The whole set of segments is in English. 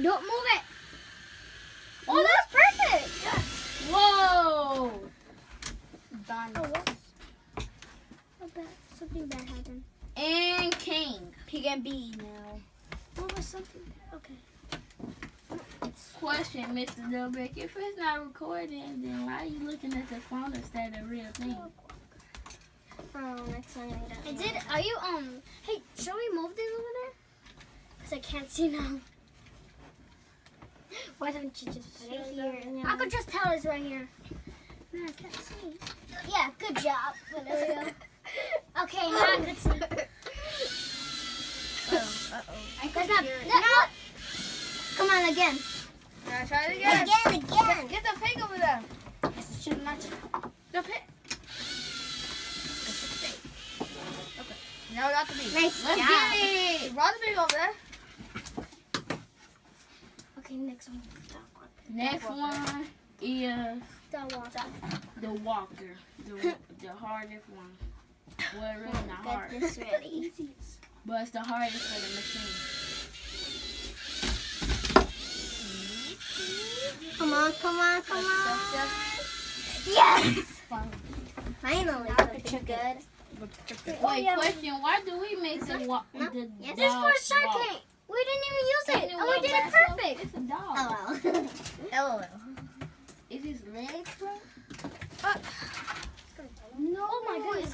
Don't move it. Oh, that's perfect. Yes. Whoa. Done. Oh, whoops. Oh, bad. Something bad happened. And king. Pig and B now. What was something bad? Okay. Question, Mr. Delbeck. If it's not recording, then why are you looking at the phone instead of real thing? Oh, next time I did. Are you Hey, should we move this over there? Cause I can't see now. Why don't you just put it here? I could just tell it's right here. No, I can't see. Yeah, good job. There we go. Okay, now I can see. That's not. No. Come on again. Now try it again. Again. Get the pig over there. Yes, it should match. The pig. Okay. Now we got the bee. Nice Let's job. get it. Run the bee over there. Okay, next one. Next one is The the walker. The hardest one. Well, really not hard. This really easy. But it's the hardest for the machine. Come on. Yes! Finally, something good. Wait, question. Why do we make the walk? No. The Yes. dog This was walk? shocking. We didn't even use it. And we did it perfect. It's a dog. Oh, well. LOL. Is his legs broke? No. Oh my goodness.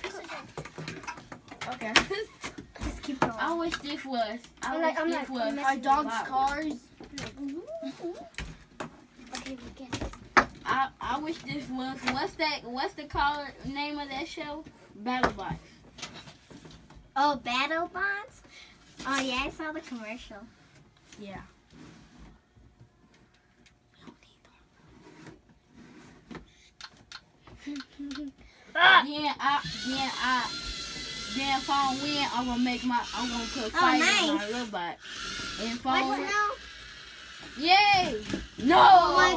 Okay. Just keep going. I wish this was. I'm our dog's cars. Okay, we get it. I wish this was. What's the name of that show? BattleBots. Oh, Battle Bonds? Oh, yeah, I saw the commercial. Yeah. Then if I win, I'm gonna put fire in my robot. And if I What win, now? yay! No! Oh my